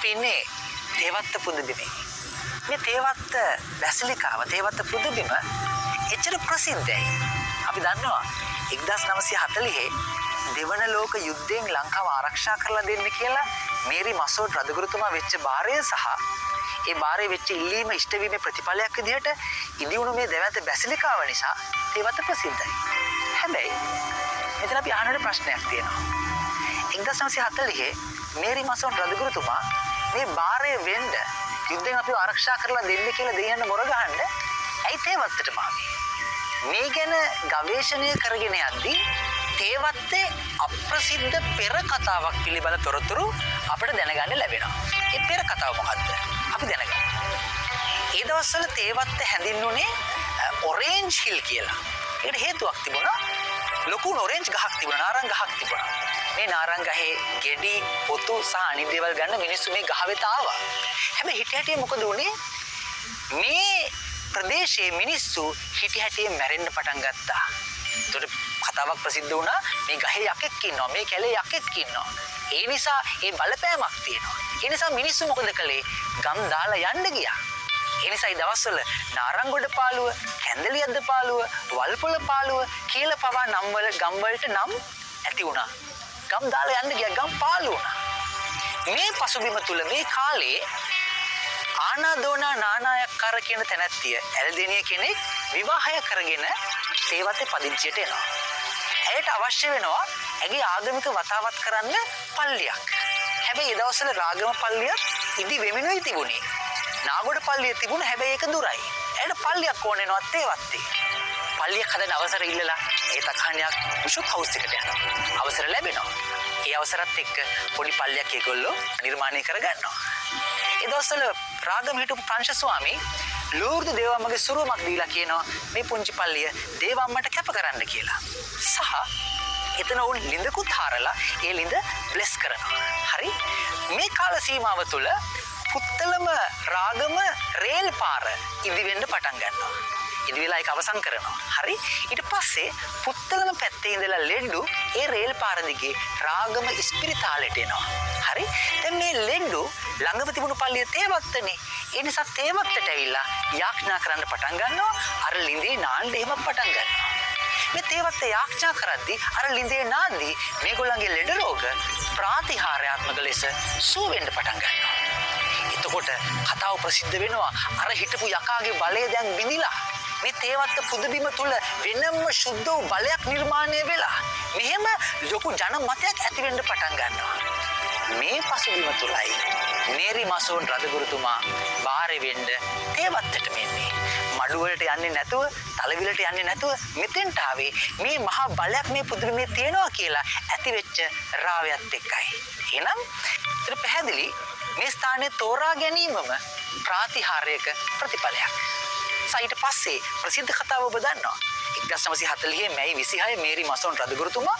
අපි ඉන්නේ තේවත්ත පුදබිමේ. මේ තේවත්ත බැසිලිකාව තේවත්ත පුදබිම එච්චර ප්‍රසිද්ධයි. අපි දන්නවා 1940 දෙවන ලෝක යුද්ධයෙන් ලංකාව ආරක්ෂා කරලා දෙන්න කියලා මේරි මසෝඩ් රජගුරුතුමා වෙච්ච බාරය සහ ඒ බාරේ වෙච්ච ඉල්ලීම ඉෂ්ට වීමේ ප්‍රතිඵලයක් විදිහට ඉදිවුණු මේ දෙවැත්ත බැසිලිකාව නිසා තේවත්ත ප්‍රසිද්ධයි. හැබැයි මෙතන අපි අහන ප්‍රශ්නයක් තියෙනවා. 1940 මේරි මසෝඩ් රජගුරුතුමා මේ බාරේ වෙන්න යුද්ධයෙන් අපිව ආරක්ෂා කරලා දෙන්න කියලා දෙයන්න මොර ගහන්න ඇයි තේවත්තටම ආවේ? මේ ගැන ගවේෂණය කරගෙන යද්දී තේවත්තේ අප්‍රසිද්ධ පෙර කතාවක් පිළිබඳ තොරතුරු අපිට දැනගන්න ලැබෙනවා. ඒ පෙර කතාව මොකද්ද? අපි දැනගමු. ඒ දවස්වල තේවත්ත හැඳින්වුනේ ඔරේන්ජ් හිල් කියලා. ඒකට හේතුවක් තිබුණා. ලොකු ඔරේන්ජ් ගහක් තිබුණා, නාරංග ගහක් තිබුණා. මේ නාරංග ගහේ ගෙඩි, පොතු සහ අනිත් දේවල් ගන්න මිනිස්සු මේ ගහ වෙත ආවා. හැබැයි හිට හැටියේ මොකද වුනේ? මේ ප්‍රදේශයේ මිනිස්සු හිට හැටියේ මැරෙන්න පටන් ගත්තා. ඒකට කතාවක් ප්‍රසිද්ධ වුණා මේ ගහේ යකෙක් ඉන්නවා, මේ කැලේ යකෙක් ඉන්නවා. ඒ නිසා ඒ බලපෑමක් තියෙනවා. ඒ නිසා මිනිස්සු මොකද කළේ? ගම් දාලා යන්න ගියා. ඒ නිසා ඒ දවස්වල නාරංගොඩ පාළුව, කැන්දලියද්ද පාළුව, වල්පොළ පාළුව කියලා පවා නම් වල ගම් වලට නම් ඇති වුණා. ගම් දාලා යන්න ගියා, ගම් පාළු වුණා. මේ පසුබිම තුල මේ කාලේ ආනාදෝනා නානායක්කාර කියන තැනැත්තිය ඇල්දෙනිය කෙනෙක් විවාහය කරගෙන තේවත්තේ පදිංචියට එනවා. ඇයට අවශ්‍ය වෙනවා ඇගේ ආගමික වතාවත් කරන්න පල්ලියක්. හැබැයි ඒ දවස්වල රාගම පල්ලියක් ඉදි වෙමිනුයි තිබුණේ. නාගොඩ පල්ලිය තිබුණ හැබැයි ඒක දුරයි. ඇයට පල්ලියක් ඕන වෙනවා තේවත්තේ. පල්ලියක් හදන්න අවසර ඉල්ලලා ඒ තකහණියක් විෂුත් හවුස් එකට යනවා. අවසර ලැබෙනවා. ඒ අවසරත් එක්ක පොඩි පල්ලියක් ඒගොල්ලෝ නිර්මාණය කරගන්නවා. ඒ දවස්වල රාගම හිටපු ප්‍රංශ ස්වාමී ලූර්දු දේවම්මගේ සුරුමක් දීලා කියනවා මේ පුංචි පල්ලිය දේවම්මට කැප කරන්න කියලා. සහ එතන උන් ලිඳකුත් හරලා ඒ ලිඳ බ්ලෙස් කරනවා. හරි? මේ කාල සීමාව තුළ පුත්තලම රාගම රේල් පාර ඉදි වෙන්න පටන් ගන්නවා. ඉදි වෙලා ඒක අවසන් කරනවා. හරි? ඊට පස්සේ පුත්තලම පැත්තේ ඉඳලා ලෙඩ්ඩු ඒ රේල් පාර දිගේ රාගම ඉස්පිරිතාලෙට එනවා. හරි? දැන් මේ ලෙඩ්ඩු ළඟම තිබුණු පල්ලිය තේවත්තනේ. ඒ නිසා තේවත්තට ඇවිල්ලා යාඥා කරන්න පටන් ගන්නවා. අර ලිඳේ නාන්න එහෙම පටන් ගන්නවා. මේ තේවත්ත යාඥා කරද්දී අර ලිඳේ නාද්දී මේගොල්ලන්ගේ ලෙඩ රෝග ප්‍රාතිහාර්යාත්මක ලෙස සුව වෙන්න පටන් ගන්නවා. එතකොට කතාව ප්‍රසිද්ධ වෙනවා. අර හිටපු යකාගේ බලය දැන් බිඳිලා මේ තේවත්ත පුදබිම තුල වෙනම සුද්ධ වූ බලයක් නිර්මාණය වෙලා මෙහෙම ලොකු ජනමතයක් ඇති වෙන්න පටන් ගන්නවා. මේ පසුබිම තුලයි මේරි මසෝඩ් රජගුරුතුමා බාරේ වෙන්න තේවත්තට මෙන්නේ. මඩුවලට යන්නේ නැතුව, තලවිලට යන්නේ නැතුව මෙතෙන්ට ආවේ මේ මහා බලයක් මේ පුදුමේ තියෙනවා කියලා ඇතිවෙච්ච රාවයත් එක්කයි. එහෙනම් ඒත් පැහැදිලි මේ ස්ථානයේ තෝරා ගැනීමම ප්‍රාතිහාර්යක ප්‍රතිඵලයක්. ඊට පස්සේ ප්‍රසිද්ධ කතාව ඔබ දන්නවා. 1940 මැයි 26 මේරි මසෝඩ් රජගුරුතුමා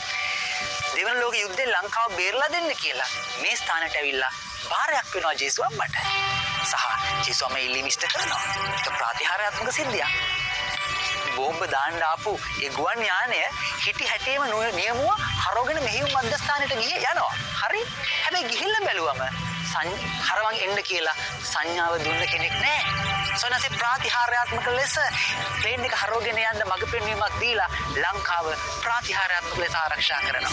දෙවන ලෝක යුද්ධයෙන් ලංකාව බේරලා දෙන්න කියලා මේ ස්ථානයට ඇවිල්ලා බාරයක් වෙනවා ජේසු අම්මට. සහ ජේසු අම්ම ඉල්ලීම ඉෂ්ට කරනවා. ඒක ප්‍රාතිහාර්යාත්මක සිද්ධියක්. බෝම්බ දාන්න ආපු ඒ ගුවන් යානය හිටි හැටේම නියමුව හරවගෙන මෙහිම මධ්‍යස්ථානයට ගියේ යනවා. හරි? හැබැයි ගිහිල්ලා බැලුවම හරවන් එන්න කියලා සංඥාව දුන්න කෙනෙක් නැහැ. සොනසේ ප්‍රාතිහාර්යාත්මක ලෙස ප්ලේන් එක හරවගෙන යන්න මඟ පෙන්වීමක් දීලා ලංකාව ප්‍රාතිහාර්යාත්මක ලෙස ආරක්ෂා කරනවා.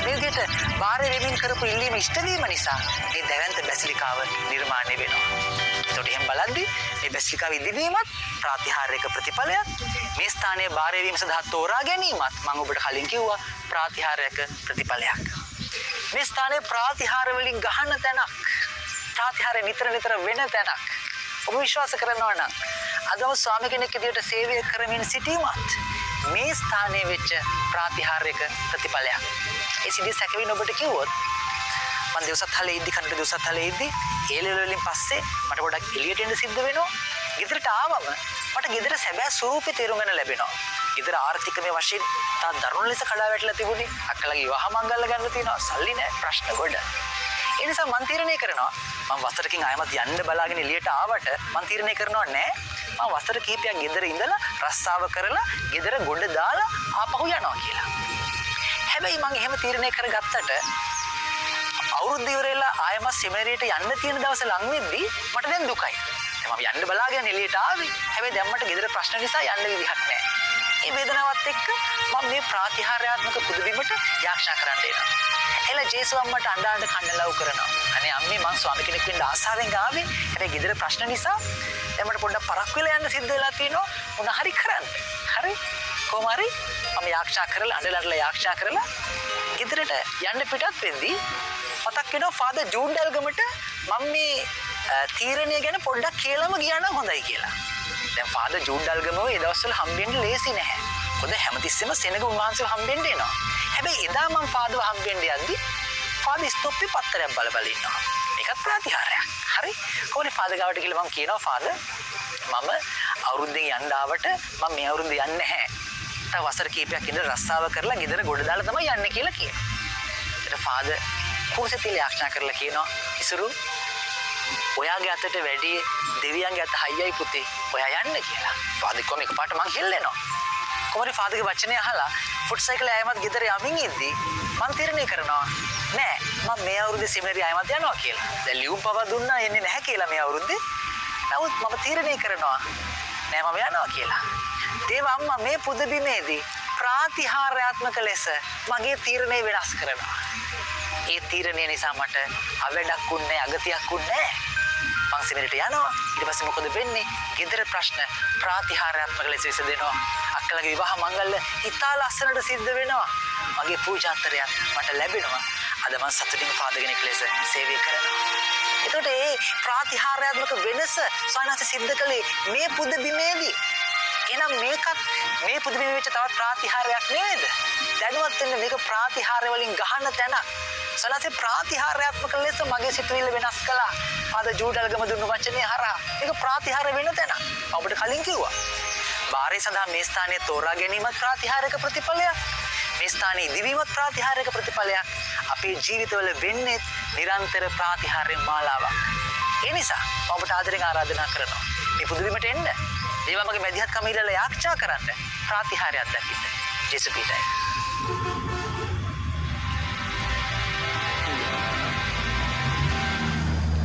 මේ විදිහට බාරේ වෙමින් කරපු ඉල්ලීම ඉෂ්ට වීම නිසා මේ දැවැන්ත බැසිලිකාව නිර්මාණය වෙනවා. ඒකට එහෙම බලද්දී මේ බැසිලිකාව ඉදිවීමත් ප්‍රාතිහාර්යක ප්‍රතිඵලයක්. මේ ස්ථානයේ බාරේ වීම සඳහා තෝරා ගැනීමත් මම ඔබට කලින් කිව්වා ප්‍රාතිහාර්යක ප්‍රතිඵලයක්. මේ ස්ථානයේ ප්‍රාතිහාර්ය වලින් ගහන තැනක්, ප්‍රාතිහාර්ය නිතර නිතර වෙන තැනක්. ඔබ විශ්වාස කරනවා නම් අදම ස්වාමි කෙනෙක් විදියට සේවය කරමින් සිටීමත් මේ ස්ථානයේ වෙච්ච ප්‍රාතිහාර්යක ප්‍රතිඵලයක්. ඒ සිද්ධිය සැකවින් ඔබට කිව්වොත් මම දවසත් හලේ ඉද්දි කනට දවසත් හලේ ඉද්දි ඒලෙල වලින් පස්සේ මට පොඩක් එළියට එන්න සිද්ධ වෙනවා. ගෙදරට ආවම මට ගෙදර සැබෑ ස්වරූපේ තේරුම් ගන්න ලැබෙනවා. ගෙදර ආර්ථිකමය වශයෙන් තා දරුණු ලෙස කඩා වැටලා තිබුණේ. අක්කලගේ විවාහ මංගල්‍ය ගන්න තියෙනවා. සල්ලි නැහැ, ප්‍රශ්න ගොඩ. ඒ නිසා මම තීරණය කරනවා මම වසරකින් ආයමත් යන්න බලාගෙන එළියට ආවට මම තීරණය කරනවා නෑ මම වසර කිහිපයක් ගෙදර ඉඳලා රස්සාව කරලා ගෙදර ගොඩ දාලා ආපහු යනවා කියලා. හැබැයි මම එහෙම තීරණය කරගත්තට අවුරුද්ද ඉවරෙලා ආයෙම සෙමිනරියට යන්න තියෙන දවස ලඟ වෙද්දී මට දැන් දුකයි. දැන් මම යන්න බලාගෙන එළියට ආවේ. හැබැයි දැන් මට ගෙදර ප්‍රශ්න නිසා යන්න විදිහක් නැහැ. මේ වේදනාවත් එක්ක මම මේ ප්‍රාතිහාර්යාත්මක පුදුබිමට යාක්ෂා කරන්න එනවා. එළ ජේසුස් අම්මට අඬ කන්න ලව් කරනවා. අනේ අම්මේ මං ස්වාමි කෙනෙක් වෙන්න ආසාවෙන් ආවේ. හැබැයි ගෙදර ප්‍රශ්න නිසා දැන් මට පොඩ්ඩක් පරක් වෙලා යන්න සිද්ධ වෙලා තියෙනවා. මොන හරි කරන්න. හරි? කොහොම හරි මම යාක්ෂා කරලා අඬලා යාක්ෂා කරලා ගෙදරට යන්න පිටත් වෙද්දී මතක් වෙනවා ෆාදර් ජූඩ් ඩල්ගමට මම මේ තීරණය ගැන පොඩ්ඩක් කියලාම ගියා නම් හොඳයි කියලා. දැන් ෆාදර් ජූඩ් ඩල්ගමව ඒ දවස්වල හම්බෙන්න ලේසි නැහැ. මොකද හැමතිස්සෙම සෙනග උන්වහන්සේව හම්බෙන්න එනවා. හැබැයි එදා මම ෆාදර්ව හම්බෙන්න යද්දි ෆාදර් ස්ටොප්පේ පත්තරයක් බල ඉන්නවා. ඒකත් ප්‍රතිහාරයක්. හරි? කොහොමද ෆාදර් ගාවට ගිහලා මම කියනවා ෆාදර් මම අවුරුද්දෙන් යන්න ආවට මම මේ අවුරුද්දේ යන්නේ නැහැ. තව වසර කීපයක් ඉඳලා රස්සාව කරලා ගෙදර ගොඩ දාලා තමයි යන්නේ කියලා කියනවා. ඊට ෆාදර් කුසතිල යාක්ෂා කරලා කියනවා ඉසුරු ඔයාගේ අතට වැඩි දෙවියන්ගේ අත හයියයි පුතේ ඔයා යන්න කියලා. ෆාදර් කොහොම එකපාරට මං හෙල්ලෙනවා. කොහොමද ෆාදර්ගේ වචනේ අහලා ෆුට් සයිකල් ආයමත් ගෙදර යමින් ඉද්දි මං තීරණය කරනවා නෑ මම මේ අවුරුද්දේ සෙමිනරි ආයමත් යනවා කියලා. දැන් ලියුම් පව දුන්නා එන්නේ නැහැ කියලා මේ අවුරුද්දේ. නමුත් මම තීරණය කරනවා නෑ මම යනවා කියලා. දේව අම්මා මේ පුදබිමේදී ප්‍රාතිහාර්යාත්මක ලෙස මගේ තීරණය වෙනස් කරනවා. ඒ තීරණය නිසා මට අවඩක් උන්නේ අගතියක් උන්නේ මං සෙමිනරිට යනවා. ඊට පස්සේ මොකද වෙන්නේ? ගෙදර ප්‍රශ්න ප්‍රාතිහාර්යාත්මක ලෙස විසඳෙනවා. අක්කලගේ විවාහ මංගල්‍ය ඉතා ලස්සනට සිද්ධ වෙනවා. මගේ පූජාතරයක් මට ලැබෙනවා. අද මං සතුටින් ෆාදර් කෙනෙක් ලෙස සේවය කරනවා. එතකොට මේ ප්‍රාතිහාර්යාත්මක වෙනස සානස සිද්ධ කළේ මේ පුදබිමේදී. එහෙනම් මේකත් මේ පුදුමේ වෙච්ච තවත් ප්‍රාතිහාරයක් නේද? දැනුවත් වෙන්න මේක ප්‍රාතිහාරය වලින් ගහන තැන. සලසේ ප්‍රාතිහාර්යාත්මක ලෙස මගේ සිතුවිල්ල වෙනස් කළා. ආද ජූඩල්ගම දුන්නු වචනේ හරහා මේක ප්‍රාතිහාර වෙන තැන. ඔබට කලින් කිව්වා. බාරේ සඳහා මේ ස්ථානයේ තෝරා ගැනීමත් ප්‍රාතිහාරක ප්‍රතිඵලයක්. මේ ස්ථානයේ ඉදිවීමත් ප්‍රාතිහාරක ප්‍රතිඵලයක්. අපේ ජීවිතවල වෙන්නේ නිරන්තර ප්‍රාතිහාර්ය මාලාවක්. ඒ නිසා ඔබට ආදරෙන් ආරාධනා කරනවා. මේ පුදුබිමට එන්න. ඒවා මගේ මැදිහත් කම ඉල්ලලා යාක්ෂා කරන්න ප්‍රාතිහාර්යයක් දකින්න. ජේසුස් පිටයි.